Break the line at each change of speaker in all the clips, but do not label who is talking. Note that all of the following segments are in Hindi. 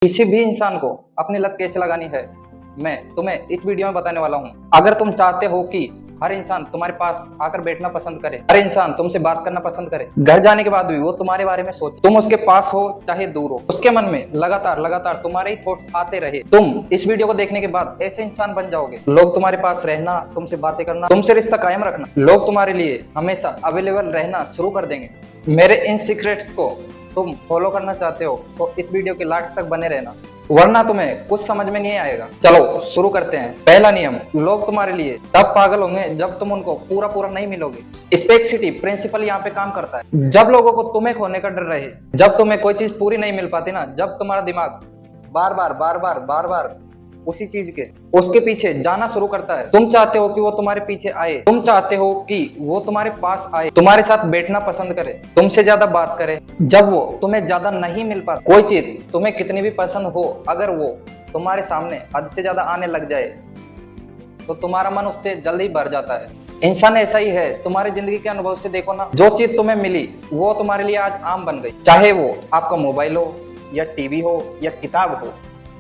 किसी भी इंसान को अपनी लत कैसे लगानी है, मैं तुम्हें इस वीडियो में बताने वाला हूँ। अगर तुम चाहते हो कि हर इंसान तुम्हारे पास आकर बैठना पसंद करे, हर इंसान तुमसे बात करना पसंद करे, घर जाने के बाद भी वो तुम्हारे बारे में सोचे, तुम उसके पास हो चाहे दूर हो, उसके मन में लगातार लगातार तुम्हारे ही थॉट्स आते रहे, तुम इस वीडियो को देखने के बाद ऐसे इंसान बन जाओगे। लोग तुम्हारे पास रहना, तुमसे बातें करना, तुमसे रिश्ता कायम रखना, लोग तुम्हारे लिए हमेशा अवेलेबल रहना शुरू कर देंगे। मेरे इन सीक्रेट्स को तुम फॉलो करना चाहते हो तो इस वीडियो के लास्ट तक बने रहना, वरना तुम्हें कुछ समझ में नहीं आएगा। चलो शुरू करते हैं। पहला नियम, लोग तुम्हारे लिए तब पागल होंगे जब तुम उनको पूरा पूरा नहीं मिलोगे। स्पेक्सिटी प्रिंसिपल यहाँ पे काम करता है। जब लोगों को तुम्हें खोने का डर रहे, जब तुम्हें कोई चीज पूरी नहीं मिल पाती ना, जब तुम्हारा दिमाग बार बार उसी चीज के उसके पीछे जाना शुरू करता है, तुम चाहते हो कि वो तुम्हारे पीछे आए, तुम चाहते हो कि वो तुम्हारे पास आए, तुम्हारे साथ बैठना पसंद करे, तुमसे ज्यादा बात करे। जब वो तुम्हें ज्यादा नहीं मिल पाता, कोई चीज तुम्हें कितनी भी पसंद हो, अगर वो तुम्हारे सामने हद से ज्यादा आने लग जाए तो तुम्हारा मन उससे जल्दी भर जाता है। इंसान ऐसा ही है, तुम्हारी जिंदगी के अनुभव से देखो ना, जो चीज तुम्हें मिली वो तुम्हारे लिए आज आम बन गई। चाहे वो आपका मोबाइल हो या टीवी हो या किताब हो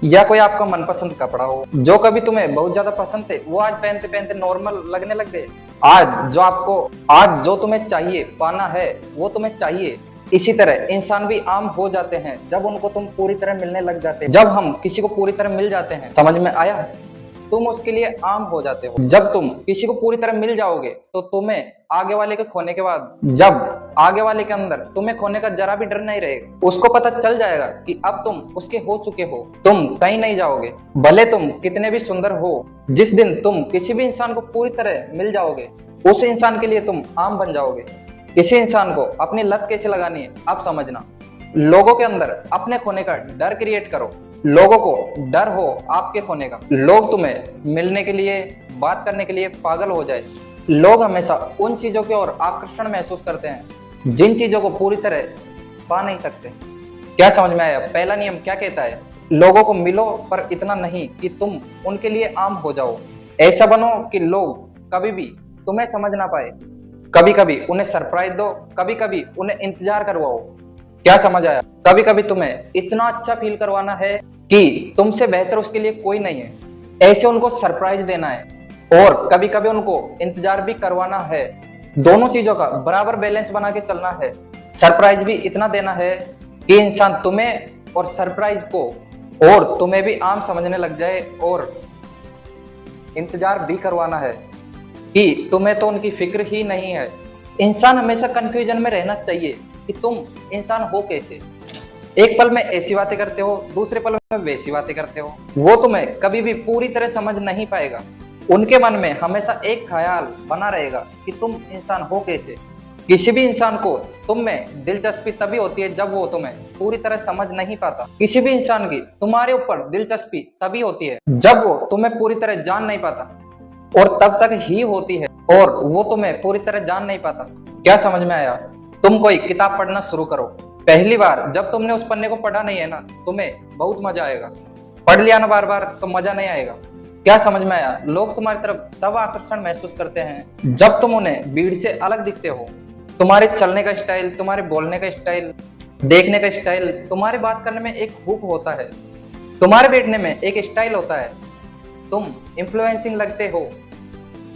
या कोई आपका मनपसंद कपड़ा हो, जो कभी तुम्हें बहुत ज्यादा पसंद थे वो आज पहनते पहनते नॉर्मल लगने लग गए। आज जो तुम्हें चाहिए पाना है वो तुम्हें चाहिए। इसी तरह इंसान भी आम हो जाते हैं जब उनको तुम पूरी तरह मिलने लग जाते हैं। जब हम किसी को पूरी तरह मिल जाते हैं, समझ में आया, तुम उसके लिए आम हो जाते हो। जब तुम किसी को पूरी तरह मिल जाओगे तो तुम्हें आगे वाले के खोने के बाद, जब आगे वाले के अंदर तुम्हें खोने का जरा भी डर नहीं रहेगा, उसको पता चल जाएगा कि अब तुम उसके हो चुके हो, तुम कहीं नहीं जाओगे। भले तुम कितने भी सुंदर हो, जिस दिन तुम किसी भी इंसान को पूरी तरह मिल जाओगे, उस इंसान के लिए तुम आम बन जाओगे। किसी इंसान को अपनी लत कैसे लगानी है अब समझना। लोगों के अंदर अपने खोने का डर क्रिएट करो। लोगों को डर हो आपके खोने का, लोग तुम्हें मिलने के लिए, बात करने के लिए पागल हो जाए। लोग हमेशा उन चीजों की ओर आकर्षण महसूस करते हैं जिन चीजों को पूरी तरह पा नहीं सकते। क्या समझ में आया? पहला नियम क्या कहता है? लोगों को मिलो पर इतना नहीं कि तुम उनके लिए आम हो जाओ। ऐसा बनो कि लोग कभी भी तुम्हें समझ ना पाए। कभी कभी उन्हें सरप्राइज दो, कभी कभी उन्हें इंतजार करवाओ। क्या समझ आया? कभी कभी तुम्हें इतना अच्छा फील करवाना है कि तुमसे बेहतर उसके लिए कोई नहीं है, ऐसे उनको सरप्राइज देना है। और कभी कभी उनको इंतजार भी करवाना है। दोनों चीजों का बराबर बैलेंस बना के चलना है। सरप्राइज भी इतना देना है कि इंसान तुम्हें और सरप्राइज को और तुम्हें भी आम समझने लग जाए, और इंतजार भी करवाना है कि तुम्हें तो उनकी फिक्र ही नहीं है। इंसान हमेशा कंफ्यूजन में रहना चाहिए कि तुम इंसान हो कैसे। एक पल में ऐसी बातें करते हो, दूसरे पल में वैसी बातें करते हो। वो तुम्हें कभी भी पूरी तरह समझ नहीं पाएगा। उनके मन में हमेशा एक ख्याल बना रहेगा कि तुम इंसान हो कैसे। किसी भी इंसान को तुम में दिलचस्पी तभी होती है जब वो तुम्हें पूरी तरह समझ नहीं पाता। किसी भी इंसान की तुम्हारे ऊपर दिलचस्पी तभी होती है जब वो तुम्हें पूरी तरह जान नहीं पाता, और तब तक ही होती है और वो तुम्हें पूरी तरह जान नहीं पाता। क्या समझ में आया? तुम कोई किताब पढ़ना शुरू करो, पहली बार जब तुमने उस पन्ने को पढ़ा नहीं है ना, तुम्हें बहुत मजा आएगा। पढ़ लिया ना बार बार तो मजा नहीं आएगा। क्या समझ में आया? लोग तुम्हारी तरफ तब आकर्षण महसूस करते हैं जब तुम उन्हें भीड़ से अलग दिखते हो। तुम्हारे चलने का स्टाइल, तुम्हारे बोलने का स्टाइल, देखने का स्टाइल, तुम्हारे बात करने में एक हुक होता है, तुम्हारे बैठने में एक स्टाइल होता है। तुम इन्फ्लुएंसिंग लगते हो।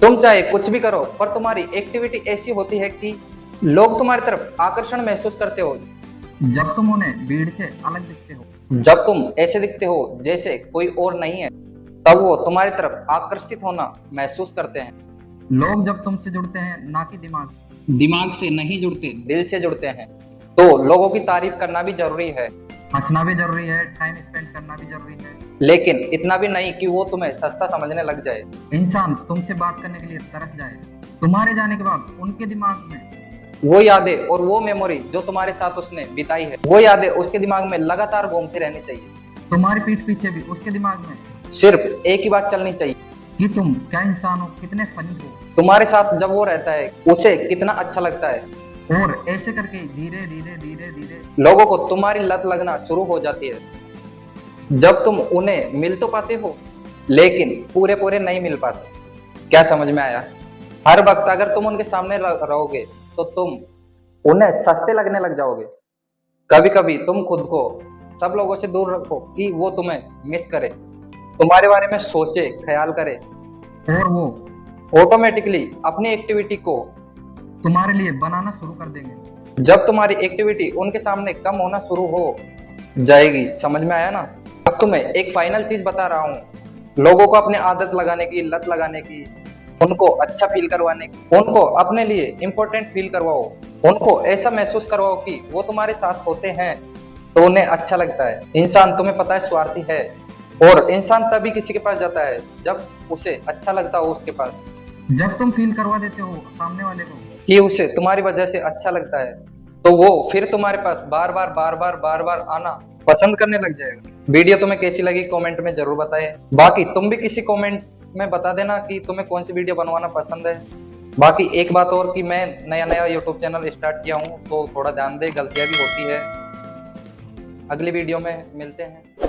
तुम चाहे कुछ भी करो पर तुम्हारी एक्टिविटी ऐसी होती है कि लोग तुम्हारी तरफ आकर्षण महसूस करते हो जब तुम उन्हें भीड़ से अलग दिखते हो। जब तुम ऐसे दिखते हो जैसे कोई और नहीं है, तब वो तुम्हारी तरफ आकर्षित होना महसूस करते हैं। लोग जब तुमसे जुड़ते हैं ना कि दिमाग से नहीं जुड़ते, दिल से जुड़ते हैं। तो लोगों की तारीफ करना भी जरूरी है, हंसना भी जरूरी है, टाइम स्पेंड करना भी जरूरी है, लेकिन इतना भी नहीं कि वो तुम्हें सस्ता समझने लग जाए। इंसान तुमसे बात करने के लिए तरस जाए। तुम्हारे जाने के बाद उनके दिमाग में वो यादें और वो मेमोरी जो तुम्हारे साथ उसने बिताई है, वो यादें उसके दिमाग में लगातार घूमती रहनी चाहिए। तुम्हारी पीठ पीछे भी उसके दिमाग में सिर्फ एक ही बात चलनी चाहिए कि तुम क्या इंसान हो, कितने फनी हो। तुम्हारे साथ जब वो रहता है उसे कितना अच्छा लगता है। और ऐसे करके धीरे धीरे धीरे धीरे लोगों को तुम्हारी लत लगना शुरू हो जाती है। जब तुम उन्हें मिल तो पाते हो लेकिन पूरे पूरे नहीं मिल पाते। क्या समझ में आया? हर वक्त अगर तुम उनके सामने रहोगे तो तुम उन्हें सस्ते लगने लग जाओगे। कभी कभी तुम खुद को सब लोगों से दूर रखो कि वो तुम्हें मिस करे, तुम्हारे बारे में सोचे, ख्याल करे, और वो ऑटोमेटिकली अपनी एक्टिविटी को तुम्हारे लिए बनाना शुरू कर देंगे। जब तुम्हारी एक्टिविटी उनके सामने कम होना शुरू हो जाएगी, समझ में आया ना? अब तुम्हें एक फाइनल चीज बता रहा हूँ, लोगों को अपनी आदत लगाने की, लत लगाने की, उनको अच्छा फील करवाने की, उनको अपने लिए इम्पोर्टेंट फील करवाओ, उनको ऐसा महसूस करवाओ कि वो तुम्हारे साथ होते हैं तो उन्हें अच्छा लगता है। इंसान तुम्हें पता है स्वार्थी है, और इंसान तभी किसी के पास जाता है जब उसे अच्छा लगता हो उसके पास। जब तुम फील करवा देते हो सामने वाले को कि उसे तुम्हारी वजह से अच्छा लगता है, तो वो फिर तुम्हारे पास बार बार आना पसंद करने लग जाएगा। वीडियो तुम्हें कैसी लगी कमेंट में जरूर बताएं। बाकी तुम भी किसी कमेंट में बता देना कि तुम्हें कौन सी वीडियो बनवाना पसंद है। बाकी एक बात और कि मैं नया यूट्यूब चैनल स्टार्ट किया हूँ, तो थोड़ा ध्यान दे, गलतियां भी होती है। अगली वीडियो में मिलते हैं।